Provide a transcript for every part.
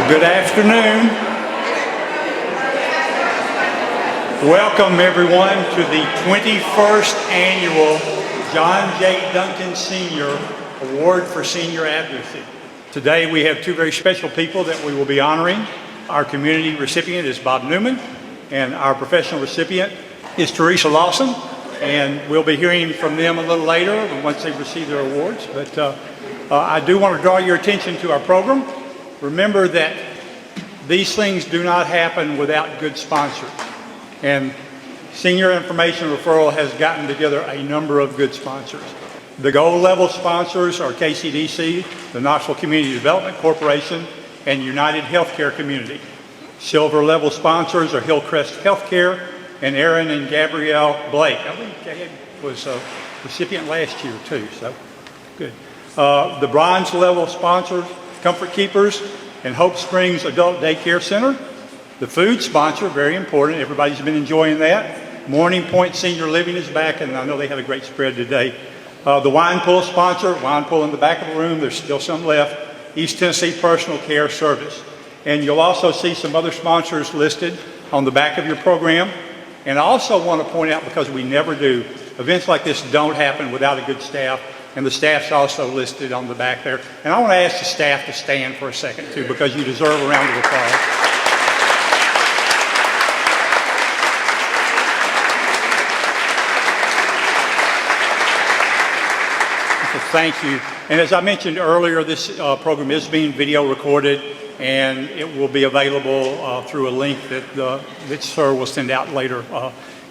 Good afternoon. Welcome everyone to the 21st Annual John J. Duncan Sr. Award for Senior Advocacy. Today we have two very special people that we will be honoring. Our community recipient is Bob Newman, and our professional recipient is Teresa Lawson, and we'll be hearing from them a little later once they receive their awards. But I do want to draw your attention to our program. Remember that these things do not happen without good sponsors. And Senior Information Referral has gotten together a number of good sponsors. The gold level sponsors are KCDC, the Knoxville Community Development Corporation, and United Healthcare Community. Silver level sponsors are Hillcrest Healthcare and Aaron and Gabrielle Blake. I think Gabe was a recipient last year too, so good. The bronze level sponsors, Comfort Keepers and Hope Springs Adult Daycare Center. The food sponsor, very important, everybody's been enjoying that. Morning Point Senior Living is back, and I know they had a great spread today. The wine pool sponsor, wine pool in the back of the room, there's still some left. East Tennessee Personal Care Service. And you'll also see some other sponsors listed on the back of your program. And I also want to point out, because we never do, events like this don't happen without a good staff. And the staff's also listed on the back there. And I want to ask the staff to stand for a second too, because you deserve a round of applause. So thank you. And as I mentioned earlier, this program is being video recorded, and it will be available through a link that Sir will send out later.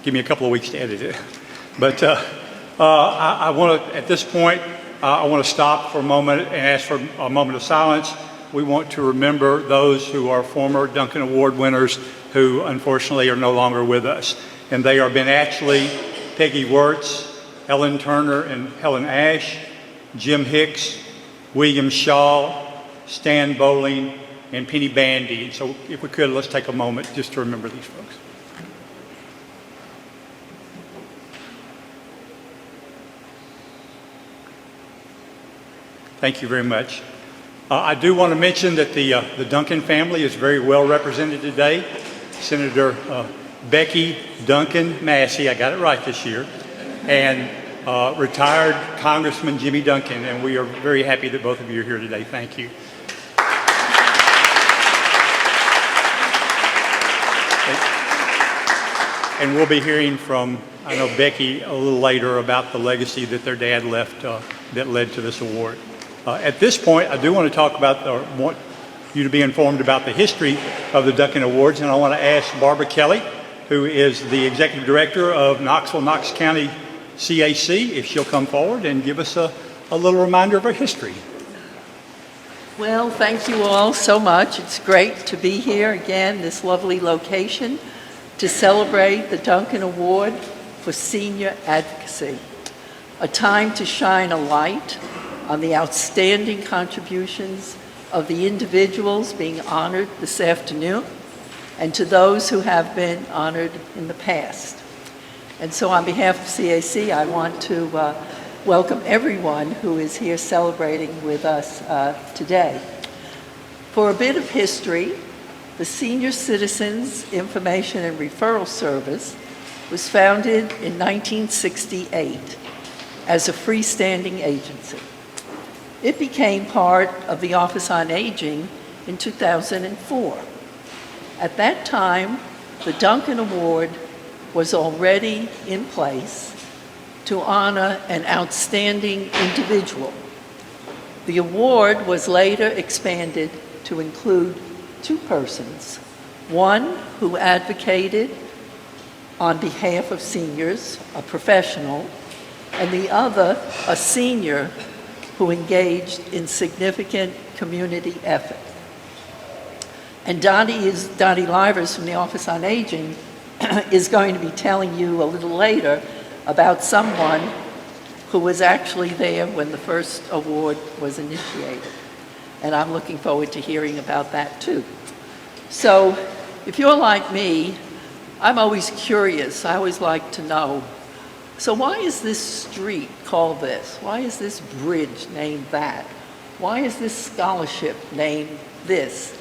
Give me a couple of weeks to edit it. But I want to, at this point, I want to stop for a moment and ask for a moment of silence. We want to remember those who are former Duncan Award winners who unfortunately are no longer with us. And they are Ben Ashley, Peggy Wirtz, Ellen Turner and Helen Ash, Jim Hicks, William Shaw, Stan Bowling, and Penny Bandy. So if we could, let's take a moment just to remember these folks. Thank you very much. I do want to mention that the Duncan family is very well represented today. Senator Becky Duncan Massey, I got it right this year, and retired Congressman Jimmy Duncan, and we are very happy that both of you are here today. Thank you. And we'll be hearing from, I know, Becky a little later about the legacy that their dad left that led to this award. At this point, I do want to talk about, or want you to be informed about the history of the Duncan Awards, and I want to ask Barbara Kelly, who is the Executive Director of Knoxville-Knox County CAC, if she'll come forward and give us a little reminder of her history. Well, thank you all so much. It's great to be here again, this lovely location, to celebrate the Duncan Award for Senior Advocacy, a time to shine a light on the outstanding contributions of the individuals being honored this afternoon and to those who have been honored in the past. And so on behalf of CAC, I want to welcome everyone who is here celebrating with us today. For a bit of history, the Senior Citizens Information and Referral Service was founded in 1968 as a freestanding agency. It became part of the Office on Aging in 2004. At that time, the Duncan Award was already in place to honor an outstanding individual. The award was later expanded to include two persons, one who advocated on behalf of seniors, a professional, and the other, a senior who engaged in significant community effort. And Dottie Livers from the Office on Aging is going to be telling you a little later about someone who was actually there when the first award was initiated. And I'm looking forward to hearing about that too. So if you're like me, I'm always curious. I always like to know, so why is this street called this? Why is this bridge named that? Why is this scholarship named this?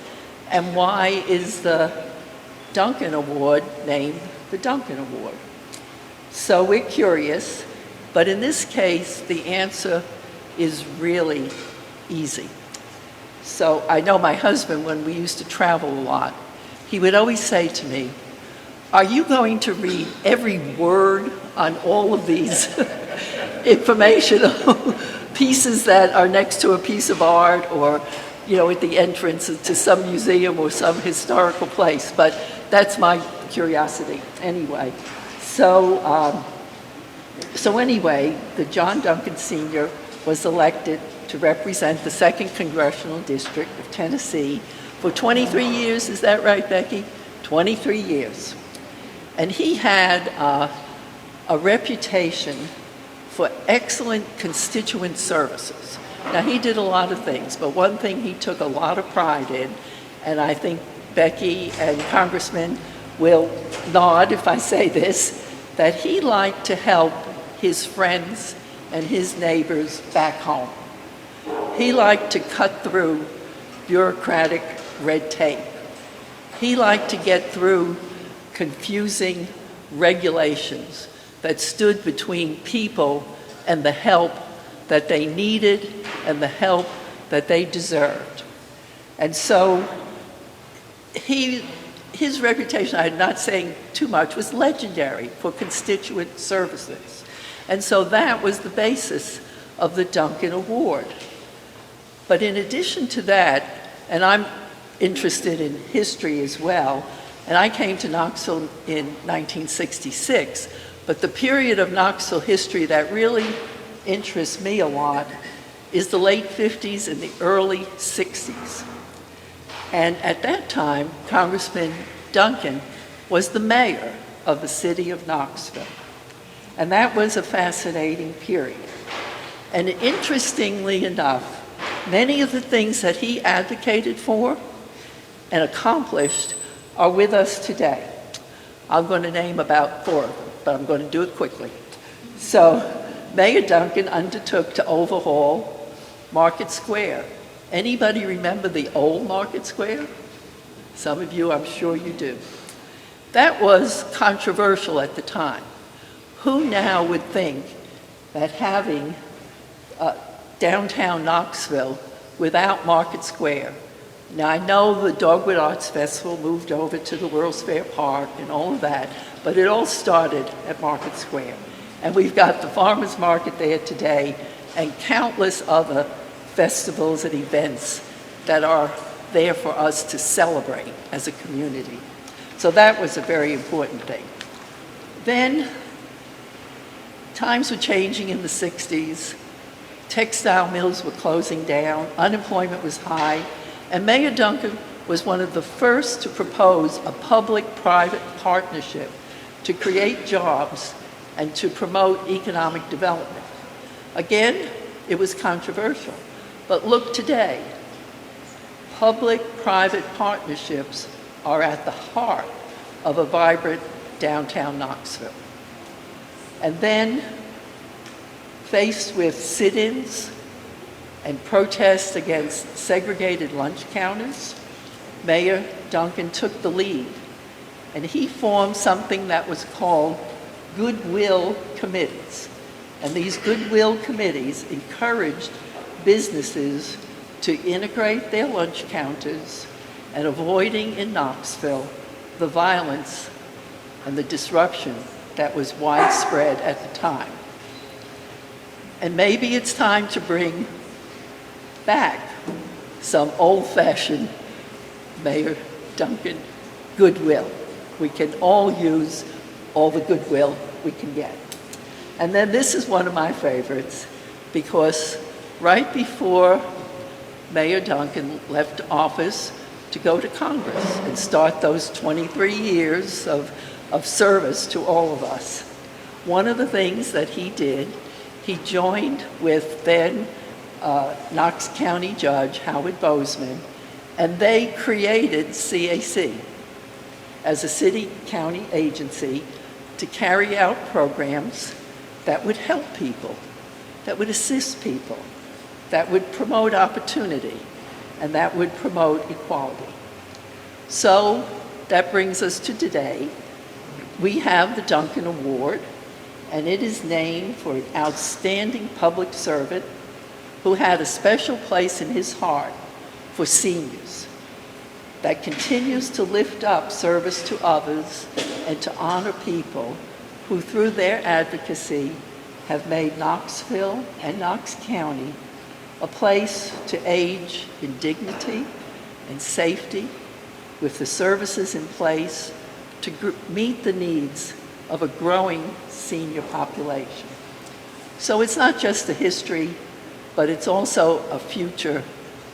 And why is the Duncan Award named the Duncan Award? So we're curious, but in this case, the answer is really easy. So I know my husband, when we used to travel a lot, he would always say to me, "Are you going to read every word on all of these informational pieces that are next to a piece of art or, at the entrance to some museum or some historical place?" But that's my curiosity anyway. So anyway, the John Duncan Sr. was elected to represent the 2nd Congressional District of Tennessee for 23 years. Is that right, Becky? 23 years. And he had a reputation for excellent constituent services. Now, he did a lot of things, but one thing he took a lot of pride in, and I think Becky and Congressman will nod if I say this, that he liked to help his friends and his neighbors back home. He liked to cut through bureaucratic red tape. He liked to get through confusing regulations that stood between people and the help that they needed and the help that they deserved. And so his reputation, I'm not saying too much, was legendary for constituent services. And so that was the basis of the Duncan Award. But in addition to that, and I'm interested in history as well, and I came to Knoxville in 1966, but the period of Knoxville history that really interests me a lot is the late 50s and the early 60s. And at that time, Congressman Duncan was the mayor of the city of Knoxville. And that was a fascinating period. And interestingly enough, many of the things that he advocated for and accomplished are with us today. I'm going to name about 4 of them, but I'm going to do it quickly. So Mayor Duncan undertook to overhaul Market Square. Anybody remember the old Market Square? Some of you, I'm sure you do. That was controversial at the time. Who now would think that having downtown Knoxville without Market Square? Now, I know the Dogwood Arts Festival moved over to the World's Fair Park and all of that, but it all started at Market Square. And we've got the farmers market there today and countless other festivals and events that are there for us to celebrate as a community. So that was a very important thing. Then times were changing in the 60s. Textile mills were closing down, unemployment was high, and Mayor Duncan was one of the first to propose a public-private partnership to create jobs and to promote economic development. Again, it was controversial, but look today. Public-private partnerships are at the heart of a vibrant downtown Knoxville. And then, faced with sit-ins and protests against segregated lunch counters, Mayor Duncan took the lead, and he formed something that was called goodwill committees. And these goodwill committees encouraged businesses to integrate their lunch counters and avoiding in Knoxville the violence and the disruption that was widespread at the time. And maybe it's time to bring back some old-fashioned Mayor Duncan goodwill. We can all use all the goodwill we can get. And then this is one of my favorites, because right before Mayor Duncan left office to go to Congress and start those 23 years of service to all of us, one of the things that he did, he joined with then Knox County Judge Howard Bozeman, and they created CAC as a city-county agency to carry out programs that would help people, that would assist people, that would promote opportunity, and that would promote equality. So that brings us to today. We have the Duncan Award, and it is named for an outstanding public servant who had a special place in his heart for seniors, that continues to lift up service to others and to honor people who, through their advocacy, have made Knoxville and Knox County a place to age in dignity and safety, with the services in place to meet the needs of a growing senior population. So it's not just a history, but it's also a future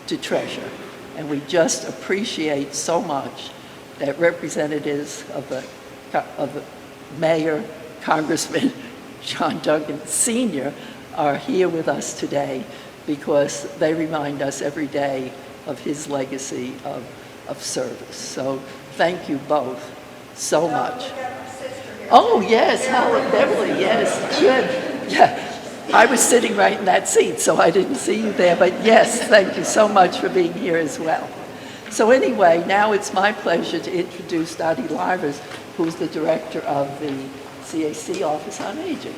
to treasure. And we just appreciate so much that representatives of the Mayor, Congressman John Duncan Sr. are here with us today, because they remind us every day of his legacy of service. So thank you both so much. Oh, yes, Howard Beverly, yes, good. Yeah, I was sitting right in that seat, so I didn't see you there, but yes, thank you so much for being here as well. So anyway, now it's my pleasure to introduce Dottie Livers, who's the director of the CAC Office on Aging.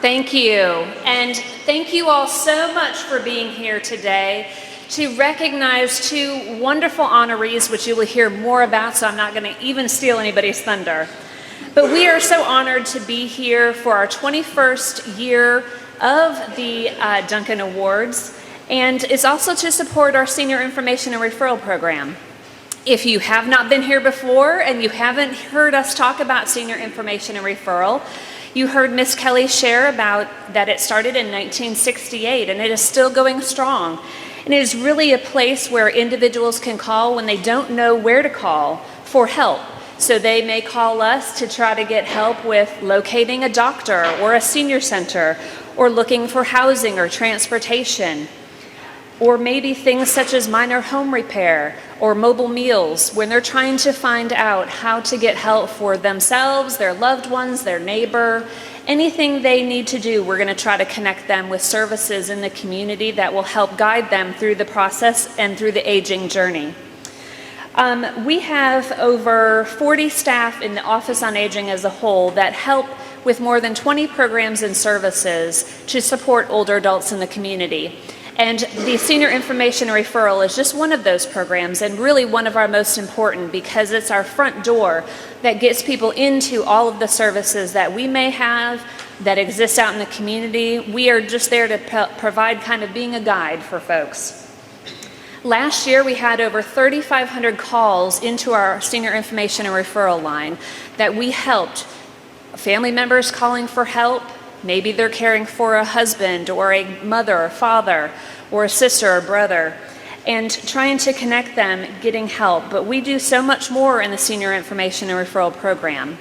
Thank you, and thank you all so much for being here today to recognize two wonderful honorees, which you will hear more about, so I'm not going to even steal anybody's thunder. But we are so honored to be here for our 21st year of the Duncan Awards, and it's also to support our Senior Information and Referral Program. If you have not been here before and you haven't heard us talk about Senior Information and Referral, you heard Miss Kelly share about that it started in 1968 and it is still going strong. And it is really a place where individuals can call when they don't know where to call for help. So they may call us to try to get help with locating a doctor or a senior center, or looking for housing or transportation, or maybe things such as minor home repair or mobile meals, when they're trying to find out how to get help for themselves, their loved ones, their neighbor, anything they need to do. We're going to try to connect them with services in the community that will help guide them through the process and through the aging journey. We have over 40 staff in the Office on Aging as a whole that help with more than 20 programs and services to support older adults in the community. And the Senior Information and Referral is just one of those programs, and really one of our most important, because it's our front door that gets people into all of the services that we may have that exist out in the community. We are just there to provide kind of being a guide for folks. Last year, we had over 3,500 calls into our Senior Information and Referral line that we helped. Family members calling for help. Maybe they're caring for a husband or a mother or father or a sister or brother, and trying to connect them, getting help. But we do so much more in the Senior Information and Referral Program.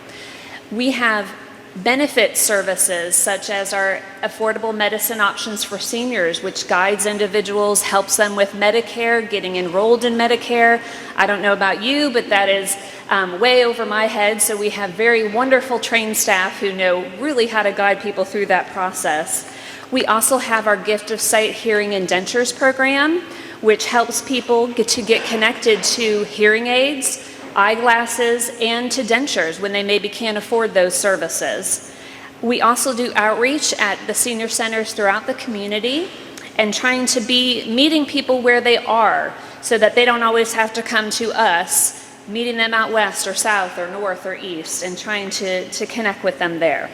We have benefit services such as our affordable medicine options for seniors, which guides individuals, helps them with Medicare, getting enrolled in Medicare. I don't know about you, but that is way over my head. So we have very wonderful trained staff who know really how to guide people through that process. We also have our Gift of Sight, Hearing, and Dentures program, which helps people get connected to hearing aids, eyeglasses, and to dentures when they maybe can't afford those services. We also do outreach at the senior centers throughout the community and trying to be meeting people where they are so that they don't always have to come to us, meeting them out west or south or north or east, and trying to connect with them there.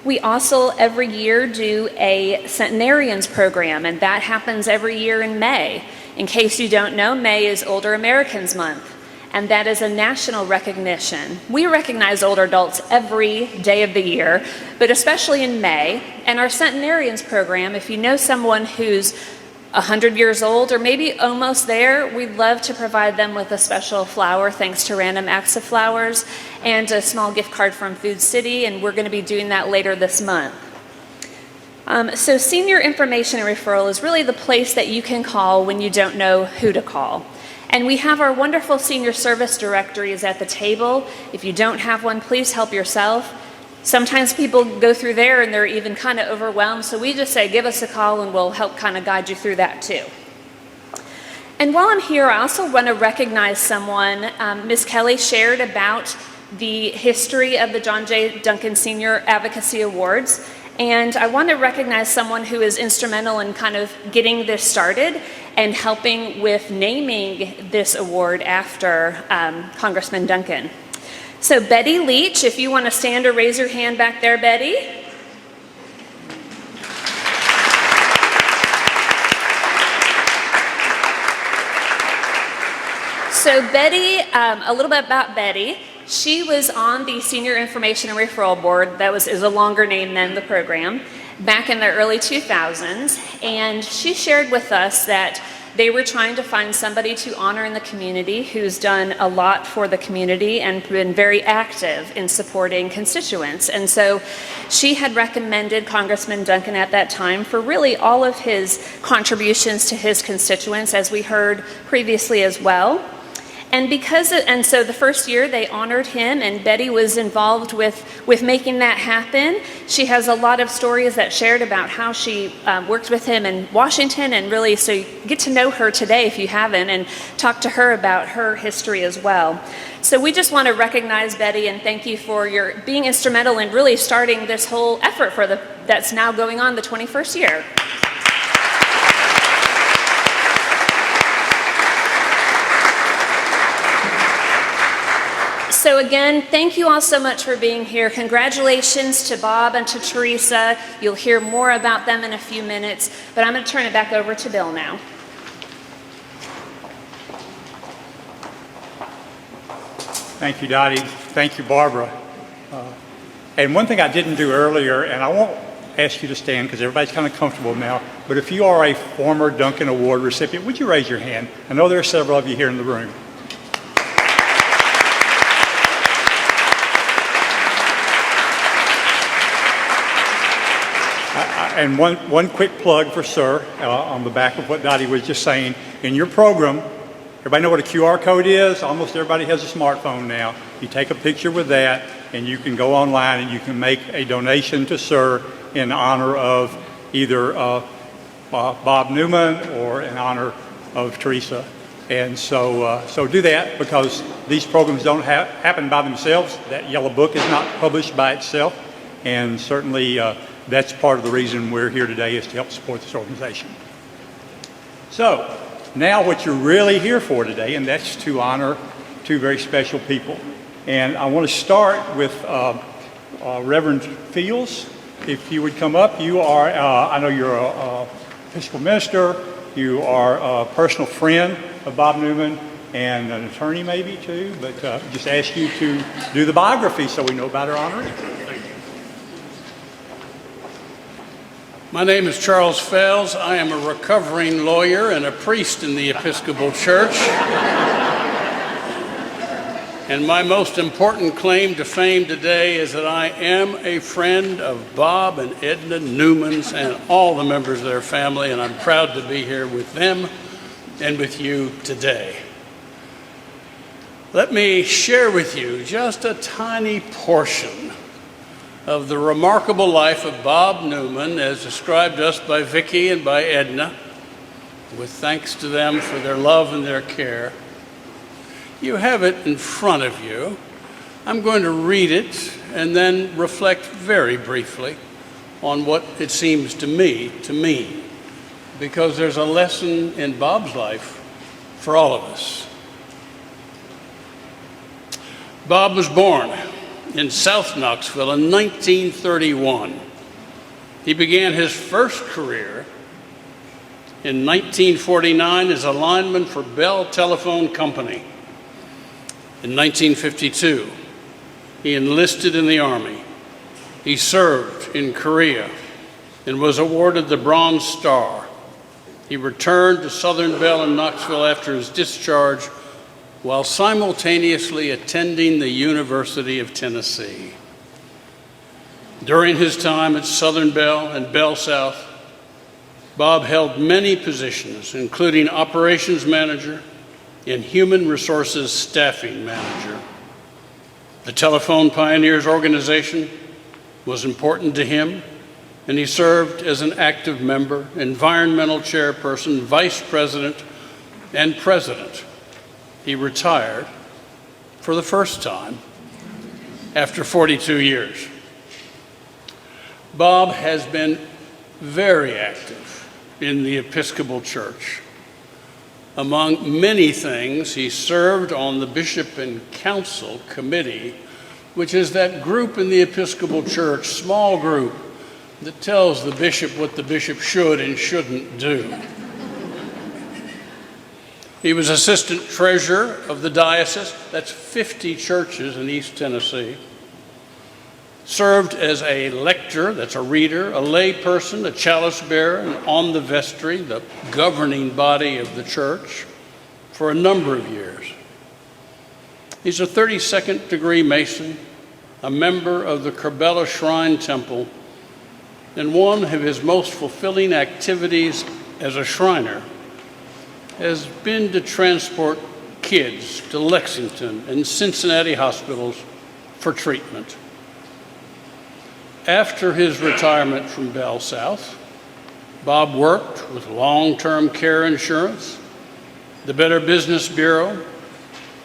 We also every year do a centenarians program, and that happens every year in May. In case you don't know, May is Older Americans Month, and that is a national recognition. We recognize older adults every day of the year, but especially in May. And our centenarians program, if you know someone who's 100 years old or maybe almost there, we'd love to provide them with a special flower thanks to Random Acts of Flowers and a small gift card from Food City, and we're going to be doing that later this month. So Senior Information and Referral is really the place that you can call when you don't know who to call. And we have our wonderful senior service directories at the table. If you don't have one, please help yourself. Sometimes people go through there and they're even kind of overwhelmed, so we just say, give us a call and we'll help kind of guide you through that too. And while I'm here, I also want to recognize someone. Ms. Kelly shared about the history of the John J. Duncan Senior Advocacy Awards, and I want to recognize someone who is instrumental in kind of getting this started and helping with naming this award after Congressman Duncan. So Betty Leach, if you want to stand or raise your hand back there, Betty. So Betty, a little bit about Betty. She was on the Senior Information and Referral Board, that is a longer name than the program, back in the early 2000s, and she shared with us that they were trying to find somebody to honor in the community who's done a lot for the community and been very active in supporting constituents. And so she had recommended Congressman Duncan at that time for really all of his contributions to his constituents, as we heard previously as well. And so the first year they honored him, and Betty was involved with making that happen. She has a lot of stories that shared about how she worked with him in Washington, and really, so you get to know her today if you haven't, and talk to her about her history as well. So we just want to recognize Betty and thank you for your being instrumental in really starting this whole effort that's now going on the 21st year. So again, thank you all so much for being here. Congratulations to Bob and to Teresa. You'll hear more about them in a few minutes, but I'm going to turn it back over to Bill now. Thank you, Dottie. Thank you, Barbara. And one thing I didn't do earlier, and I won't ask you to stand because everybody's kind of comfortable now, but if you are a former Duncan Award recipient, would you raise your hand? I know there are several of you here in the room. And one quick plug for Sir, on the back of what Dottie was just saying. In your program, everybody know what a QR code is? Almost everybody has a smartphone now. You take a picture with that, and you can go online and you can make a donation to Sir in honor of either Bob Newman or in honor of Teresa. And so do that, because these programs don't happen by themselves. That yellow book is not published by itself, and certainly that's part of the reason we're here today, is to help support this organization. So now what you're really here for today, and that's to honor two very special people. And I want to start with Reverend Fields. If you would come up. You are, I know you're a Episcopal minister, you are a personal friend of Bob Newman, and an attorney maybe too, but just ask you to do the biography so we know about our honoree. My name is Charles Fells. I am a recovering lawyer and a priest in the Episcopal Church. And my most important claim to fame today is that I am a friend of Bob and Edna Newmans and all the members of their family, and I'm proud to be here with them and with you today. Let me share with you just a tiny portion of the remarkable life of Bob Newman as described to us by Vicki and by Edna, with thanks to them for their love and their care. You have it in front of you. I'm going to read it and then reflect very briefly on what it seems to me to mean, because there's a lesson in Bob's life for all of us. Bob was born in South Knoxville in 1931. He began his first career in 1949 as a lineman for Bell Telephone Company. In 1952, he enlisted in the Army. He served in Korea and was awarded the Bronze Star. He returned to Southern Bell in Knoxville after his discharge, while simultaneously attending the University of Tennessee. During his time at Southern Bell and Bell South, Bob held many positions, including operations manager and human resources staffing manager. The Telephone Pioneers organization was important to him, and he served as an active member, environmental chairperson, vice president, and president. He retired for the first time after 42 years. Bob has been very active in the Episcopal Church. Among many things, he served on the Bishop and Council Committee, which is that group in the Episcopal Church, small group, that tells the bishop what the bishop should and shouldn't do. He was assistant treasurer of the diocese, that's 50 churches in East Tennessee. Served as a lector, that's a reader, a lay person, a chalice bearer, and on the vestry, the governing body of the church, for a number of years. He's a 32nd degree Mason, a member of the Kerbella Shrine Temple, and one of his most fulfilling activities as a Shriner has been to transport kids to Lexington and Cincinnati hospitals for treatment. After his retirement from Bell South, Bob worked with long-term care insurance, the Better Business Bureau,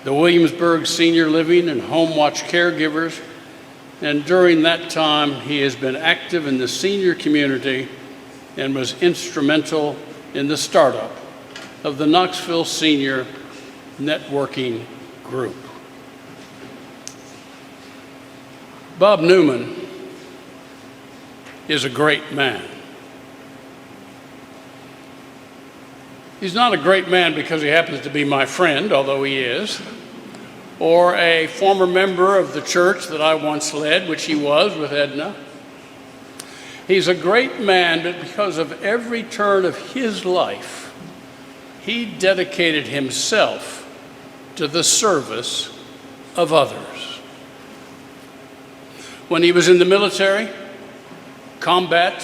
the Williamsburg Senior Living and Home Watch Caregivers, and during that time he has been active in the senior community and was instrumental in the startup of the Knoxville Senior Networking Group. Bob Newman is a great man. He's not a great man because he happens to be my friend, although he is, or a former member of the church that I once led, which he was with Edna. He's a great man because of every turn of his life, he dedicated himself to the service of others. When he was in the military, combat,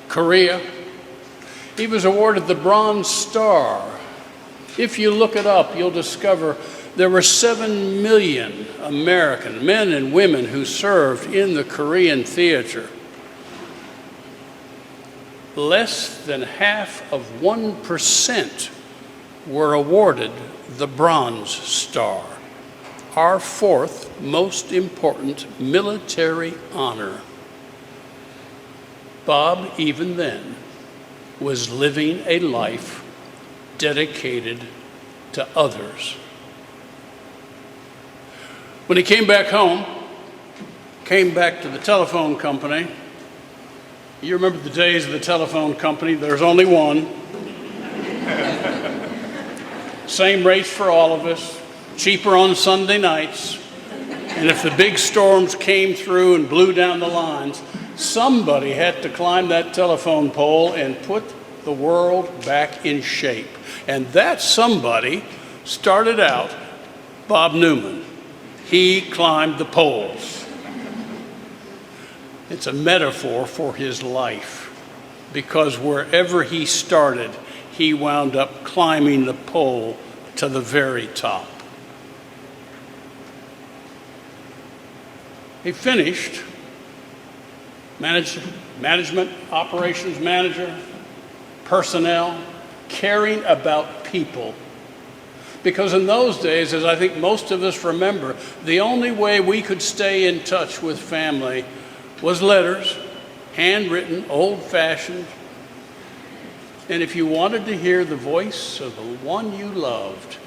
Korea, he was awarded the Bronze Star. If you look it up, you'll discover there were 7 million American men and women who served in the Korean theater. Less than half of 1% were awarded the Bronze Star, our fourth most important military honor. Bob, even then, was living a life dedicated to others. When he came back home, came back to the telephone company, you remember the days of the telephone company, there's only one. Same rates for all of us, cheaper on Sunday nights. And if the big storms came through and blew down the lines, somebody had to climb that telephone pole and put the world back in shape. And that somebody started out Bob Newman. He climbed the poles. It's a metaphor for his life, because wherever he started, he wound up climbing the pole to the very top. He finished management, operations manager, personnel, caring about people. Because in those days, as I think most of us remember, the only way we could stay in touch with family was letters, handwritten, old-fashioned. And if you wanted to hear the voice of the one you loved,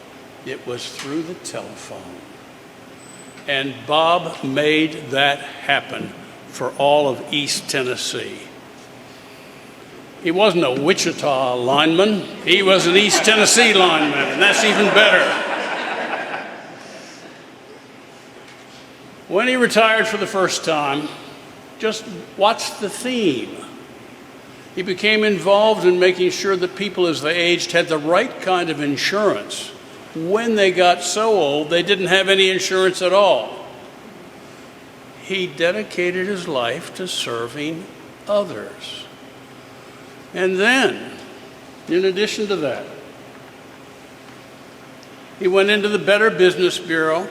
it was through the telephone. And Bob made that happen for all of East Tennessee. He wasn't a Wichita lineman, he was an East Tennessee lineman, and that's even better. When he retired for the first time, just watch the theme. He became involved in making sure that people as they aged had the right kind of insurance. When they got so old, they didn't have any insurance at all. He dedicated his life to serving others. And then, in addition to that, he went into the Better Business Bureau,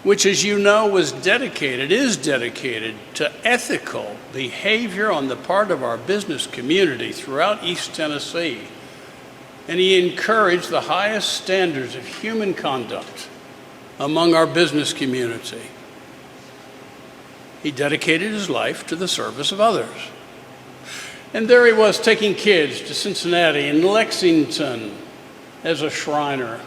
which, as you know, is dedicated to ethical behavior on the part of our business community throughout East Tennessee. And he encouraged the highest standards of human conduct among our business community. He dedicated his life to the service of others. And there he was taking kids to Cincinnati and Lexington as a Shriner.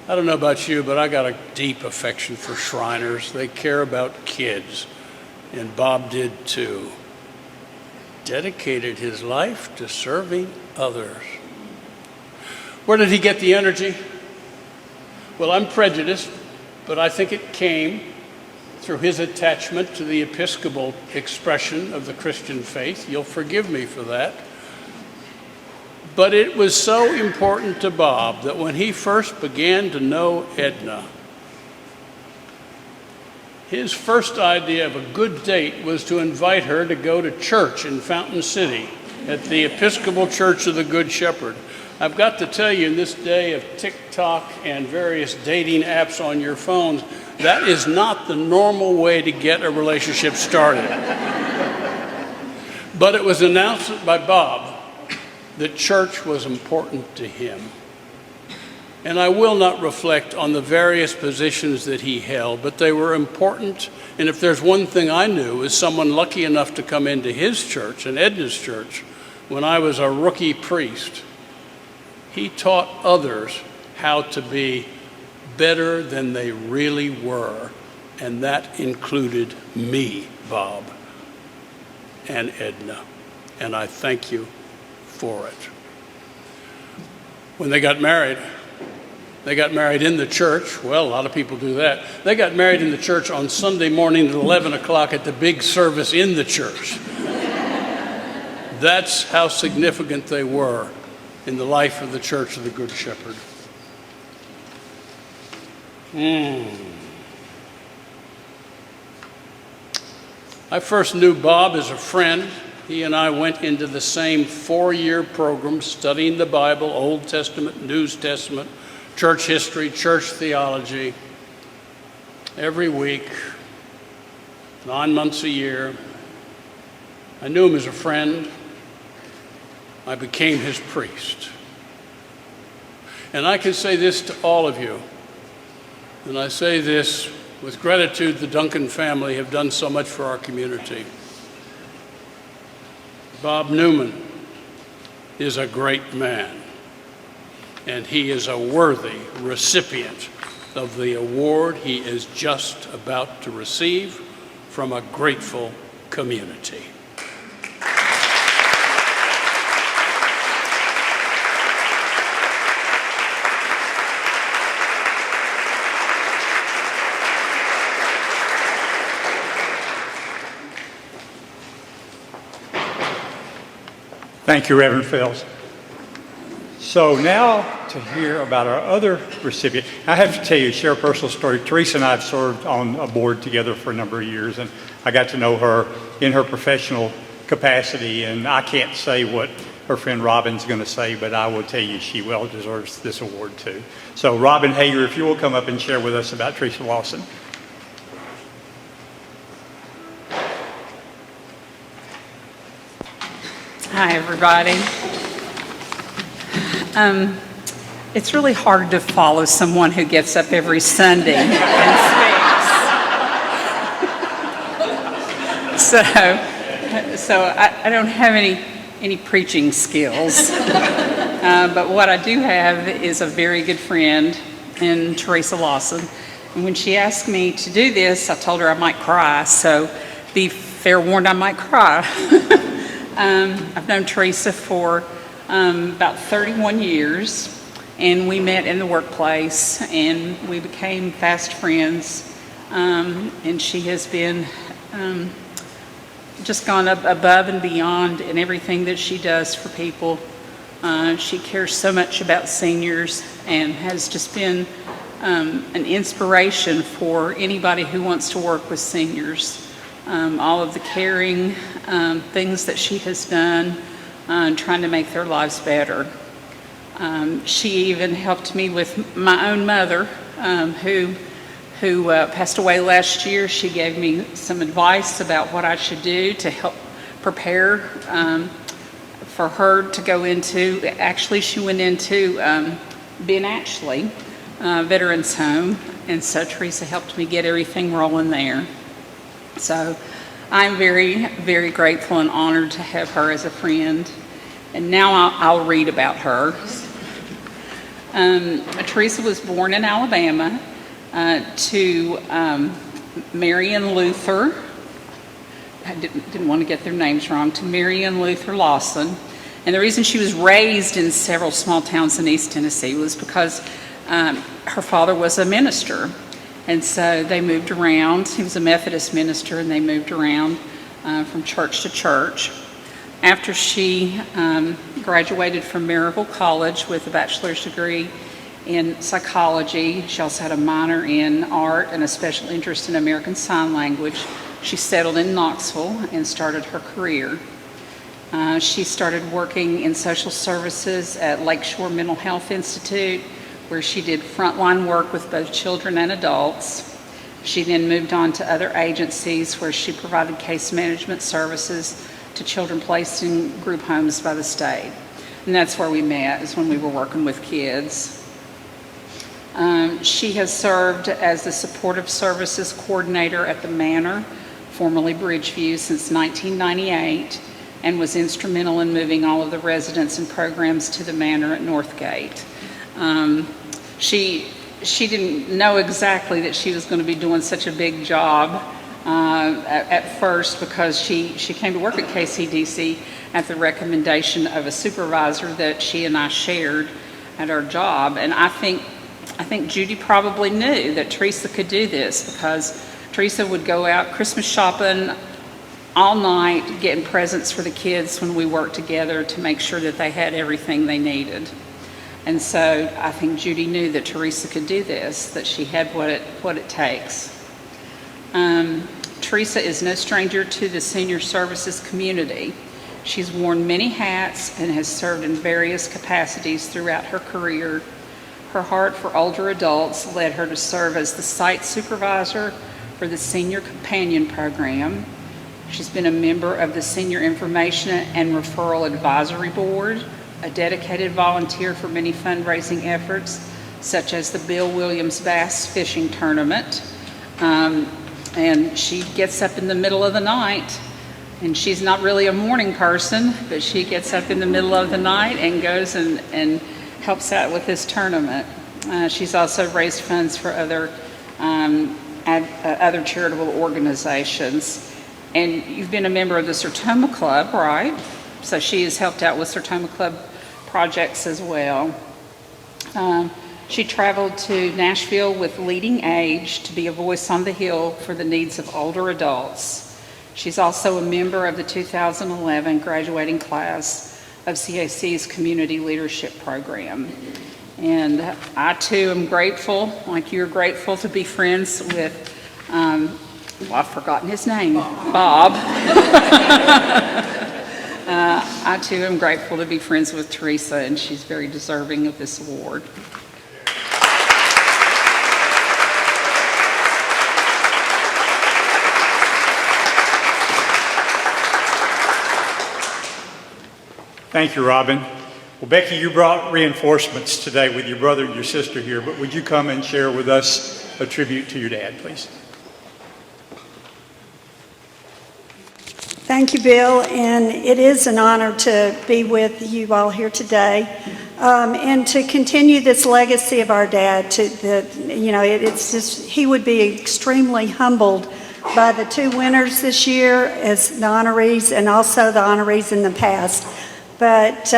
I don't know about you, but I got a deep affection for Shriners. They care about kids, and Bob did too. Dedicated his life to serving others. Where did he get the energy? Well, I'm prejudiced, but I think it came through his attachment to the Episcopal expression of the Christian faith. You'll forgive me for that. But it was so important to Bob that when he first began to know Edna, his first idea of a good date was to invite her to go to church in Fountain City at the Episcopal Church of the Good Shepherd. I've got to tell you, in this day of TikTok and various dating apps on your phones, that is not the normal way to get a relationship started. But it was announced by Bob that church was important to him. And I will not reflect on the various positions that he held, but they were important. And if there's one thing I knew as someone lucky enough to come into his church and Edna's church when I was a rookie priest, he taught others how to be better than they really were, and that included me, Bob, and Edna, and I thank you for it. When they got married in the church. Well, a lot of people do that. They got married in the church on Sunday morning at 11 o'clock at the big service in the church. That's how significant they were in the life of the Church of the Good Shepherd. I first knew Bob as a friend. He and I went into the same 4-year program studying the Bible, Old Testament, New Testament, church history, church theology, every week, 9 months a year. I knew him as a friend. I became his priest. And I can say this to all of you, and I say this with gratitude. The Duncan family have done so much for our community. Bob Newman is a great man, and he is a worthy recipient of the award he is just about to receive from a grateful community. Thank you, Reverend Phelps. So now to hear about our other recipient. I have to tell you, share a personal story. Teresa and I have served on a board together for a number of years, and I got to know her in her professional capacity, and I can't say what her friend Robin's going to say, but I will tell you she well deserves this award too. So Robin Hager, if you will come up and share with us about Teresa Lawson. Hi, everybody. It's really hard to follow someone who gets up every Sunday and speaks. So I don't have any preaching skills, but what I do have is a very good friend in Teresa Lawson. And when she asked me to do this, I told her I might cry. So be fair warned, I might cry. I've known Teresa for about 31 years, and we met in the workplace, and we became fast friends, and she has been just gone up above and beyond in everything that she does for people. She cares so much about seniors and has just been an inspiration for anybody who wants to work with seniors. All of the caring things that she has done, trying to make their lives better. She even helped me with my own mother, who passed away last year. She gave me some advice about what I should do to help prepare for her to go into, actually she went into Ben Ashley Veterans Home, and so Teresa helped me get everything rolling there. So I'm very, very grateful and honored to have her as a friend. And now I'll read about her. Teresa was born in Alabama to Mary and Luther. I didn't want to get their names wrong. To Mary and Luther Lawson. And the reason she was raised in several small towns in East Tennessee was because her father was a minister. And so they moved around. He was a Methodist minister, and they moved around from church to church. After she graduated from Maryville College with a bachelor's degree in psychology, she also had a minor in art and a special interest in American Sign Language. She settled in Knoxville and started her career. She started working in social services at Lakeshore Mental Health Institute, where she did frontline work with both children and adults. She then moved on to other agencies where she provided case management services to children placed in group homes by the state. And that's where we met, is when we were working with kids. She has served as the Supportive Services Coordinator at the Manor, formerly Bridgeview, since 1998, and was instrumental in moving all of the residents and programs to the Manor at Northgate. She didn't know exactly that she was going to be doing such a big job at first, because she came to work at KCDC at the recommendation of a supervisor that she and I shared at our job. And I think Judy probably knew that Teresa could do this, because Teresa would go out Christmas shopping all night, getting presents for the kids when we worked together to make sure that they had everything they needed. And so I think Judy knew that Teresa could do this, that she had what it takes. Teresa is no stranger to the senior services community. She's worn many hats and has served in various capacities throughout her career. Her heart for older adults led her to serve as the site supervisor for the Senior Companion Program. She's been a member of the Senior Information and Referral Advisory Board, a dedicated volunteer for many fundraising efforts, such as the Bill Williams Bass Fishing Tournament. And she gets up in the middle of the night, and she's not really a morning person, but she gets up in the middle of the night and goes and helps out with this tournament. She's also raised funds for other charitable organizations. And you've been a member of the Sertoma Club, right? So she has helped out with Sertoma Club projects as well. She traveled to Nashville with Leading Age to be a voice on the Hill for the needs of older adults. She's also a member of the 2011 graduating class of CAC's Community Leadership Program. And I too am grateful, like you're grateful, to be friends with, I've forgotten his name, Bob. I too am grateful to be friends with Teresa, and she's very deserving of this award. Thank you, Robin. Well, Becky, you brought reinforcements today with your brother and your sister here, but would you come and share with us a tribute to your dad, please? Thank you, Bill, and it is an honor to be with you all here today, and to continue this legacy of our dad. It's just, he would be extremely humbled by the two winners this year as the honorees, and also the honorees in the past. But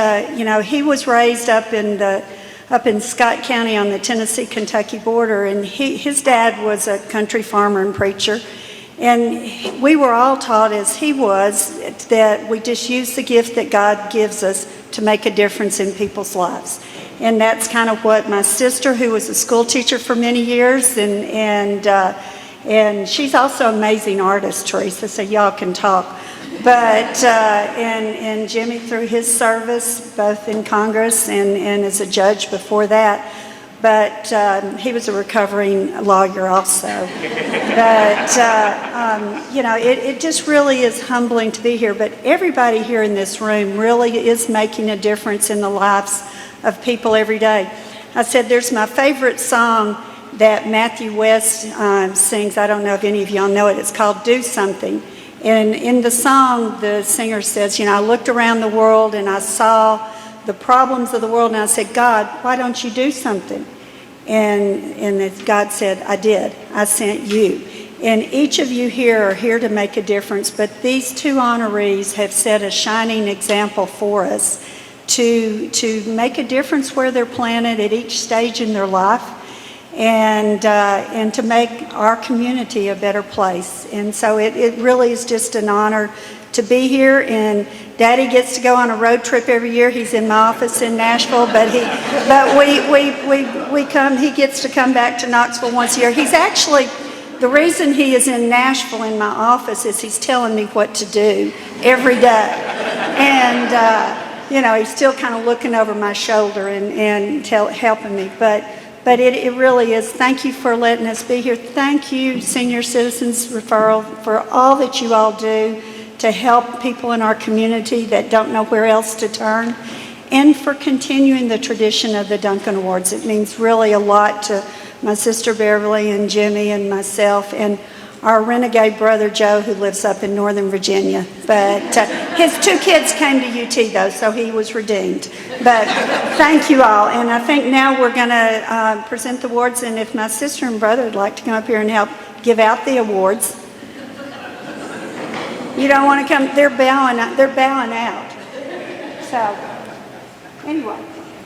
he was raised up in Scott County on the Tennessee-Kentucky border, and his dad was a country farmer and preacher. And we were all taught, as he was, that we just use the gift that God gives us to make a difference in people's lives. And that's kind of what my sister, who was a school teacher for many years, and she's also an amazing artist, Teresa, so y'all can talk. But, and Jimmy through his service, both in Congress and as a judge before that. but he was a recovering lawyer also. But, it just really is humbling to be here. But everybody here in this room really is making a difference in the lives of people every day. I said there's my favorite song that Matthew West sings. I don't know if any of y'all know it. It's called Do Something. And in the song, the singer says, I looked around the world and I saw the problems of the world, and I said, God, why don't you do something? And God said, I did. I sent you. And each of you here are here to make a difference, but these two honorees have set a shining example for us to make a difference where they're planted at each stage in their life, and to make our community a better place. And so it really is just an honor to be here. And Daddy gets to go on a road trip every year. He's in my office in Nashville, but he gets to come back to Knoxville once a year. He's actually, the reason he is in Nashville in my office is he's telling me what to do every day. And, he's still kind of looking over my shoulder and helping me. But it really is. Thank you for letting us be here. Thank you, Senior Citizens Referral, for all that you all do to help people in our community that don't know where else to turn, and for continuing the tradition of the Duncan Awards. It means really a lot to my sister Beverly and Jimmy and myself and our renegade brother Joe, who lives up in Northern Virginia. But his two kids came to UT though, so he was redeemed. But thank you all. And I think now we're going to present the awards, and if my sister and brother would like to come up here and help give out the awards. You don't want to come, they're bowing out. So, anyway,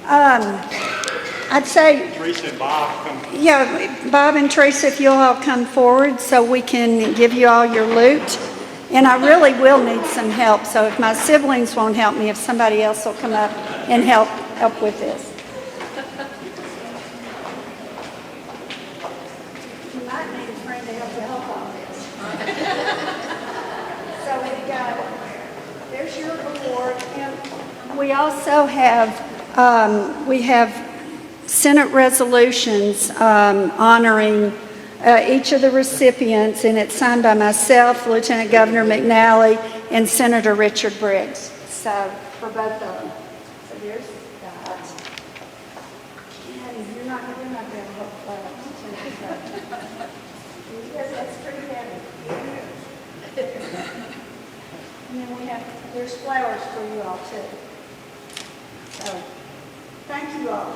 I'd say, Teresa and Bob, come. yeah, Bob and Teresa, if you'll all come forward so we can give you all your loot. And I really will need some help, so if my siblings won't help me, if somebody else will come up and help with this. You might need a friend to help on this. So we've got, there's your award, and we also have, Senate resolutions honoring each of the recipients, and it's signed by myself, Lieutenant Governor McNally, and Senator Richard Briggs. So, for both of them. So there's that. And you're not going to be able to help that's pretty heavy. And then there's flowers for you all too. So, thank you all.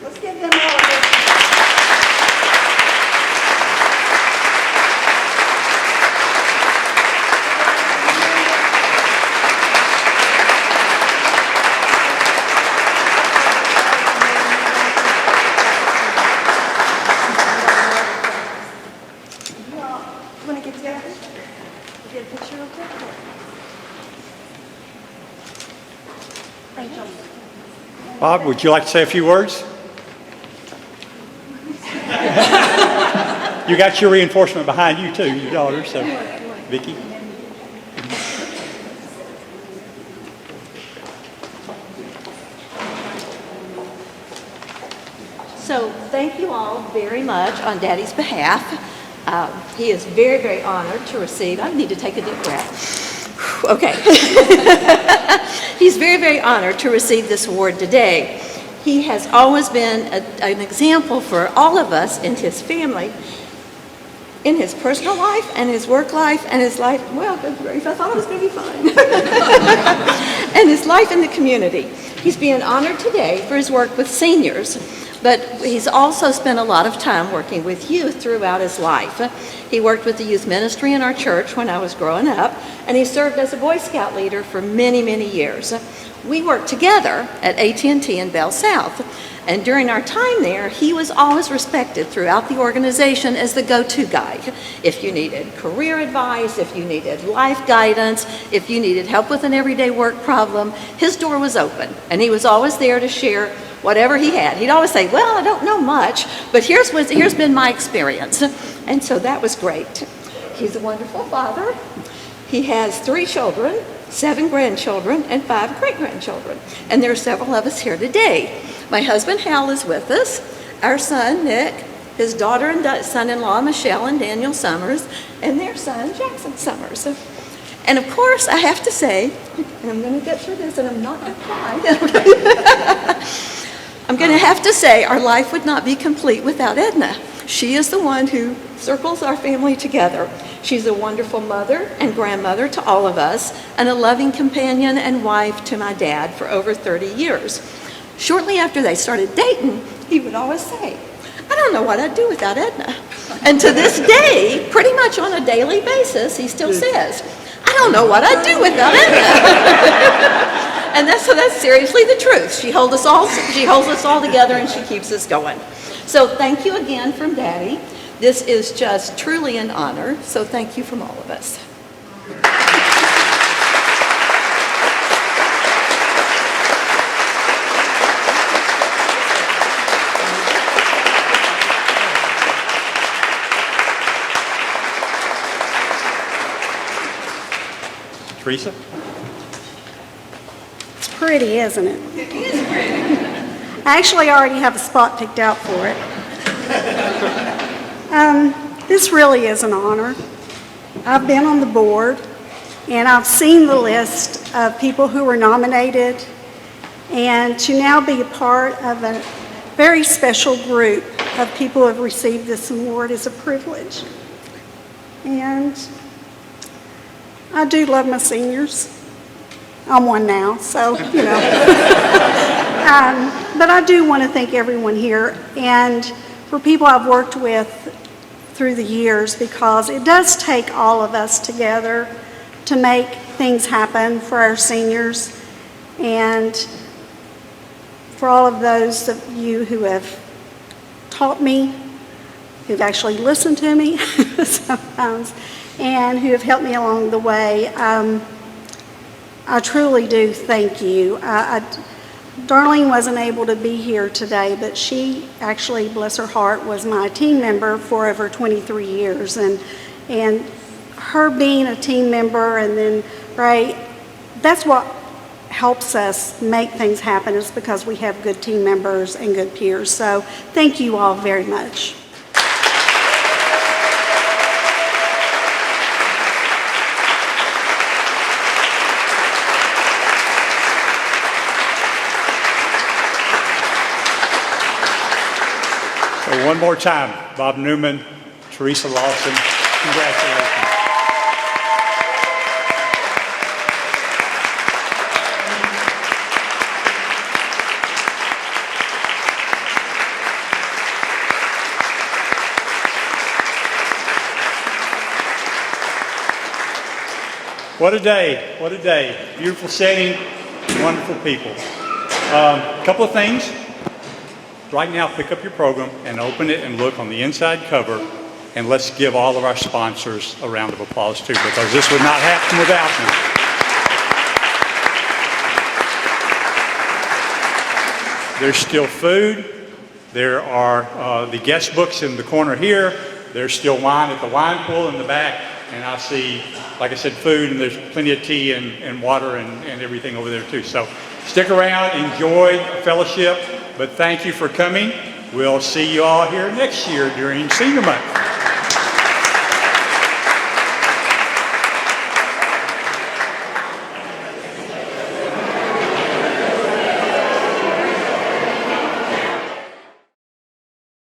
Let's give them all a big You all want to get together? Get a picture real quick? Thank you. Bob, would you like to say a few words? You got your reinforcement behind you too, your daughter, so Vicki. So thank you all very much on Daddy's behalf. He is very, very honored to receive. I need to take a deep breath. Okay. He's very, very honored to receive this award today. He has always been an example for all of us in his family, in his personal life and his work life and his life, well, good grief, I thought it was going to be fine. And his life in the community. He's being honored today for his work with seniors, but he's also spent a lot of time working with youth throughout his life. He worked with the youth ministry in our church when I was growing up, and he served as a Boy Scout leader for many, many years. We worked together at AT&T in Bell South, and during our time there, he was always respected throughout the organization as the go-to guy. If you needed career advice, if you needed life guidance, if you needed help with an everyday work problem, his door was open, and he was always there to share whatever he had. He'd always say, well, I don't know much, but here's been my experience. And so that was great. He's a wonderful father. He has 3 children, 7 grandchildren, and 5 great-grandchildren. And there are several of us here today. My husband, Hal, is with us, our son, Nick, his daughter and son-in-law, Michelle and Daniel Summers, and their son, Jackson Summers. And of course, I have to say, and I'm going to get through this and I'm not going to cry. I'm going to have to say our life would not be complete without Edna. She is the one who circles our family together. She's a wonderful mother and grandmother to all of us, and a loving companion and wife to my dad for over 30 years. Shortly after they started dating, he would always say, I don't know what I'd do without Edna. And to this day, pretty much on a daily basis, he still says, I don't know what I'd do without Edna. And that's seriously the truth. She holds us all together and she keeps us going. So thank you again from Daddy. This is just truly an honor. So thank you from all of us. Teresa? It's pretty, isn't it? It is pretty. I actually already have a spot picked out for it. This really is an honor. I've been on the board, and I've seen the list of people who were nominated, and to now be a part of a very special group of people who have received this award is a privilege. And I do love my seniors. I'm one now, so, you know. But I do want to thank everyone here and for people I've worked with through the years, because it does take all of us together to make things happen for our seniors, and for all of those of you who have taught me, who've actually listened to me sometimes, and who have helped me along the way. I truly do thank you. Darlene wasn't able to be here today, but she actually, bless her heart, was my team member for over 23 years. And her being a team member, and then Ray, that's what helps us make things happen, is because we have good team members and good peers. So thank you all very much. So one more time, Bob Newman, Teresa Lawson, congratulations. What a day, what a day. Beautiful setting, wonderful people. A couple of things. Right now, pick up your program and open it and look on the inside cover, and let's give all of our sponsors a round of applause too, because this would not happen without them. There's still food. There are the guest books in the corner here. There's still wine at the wine pool in the back. And I see, like I said, food, and there's plenty of tea and water and everything over there too. So stick around, enjoy fellowship, but thank you for coming. We'll see you all here next year during Senior Month.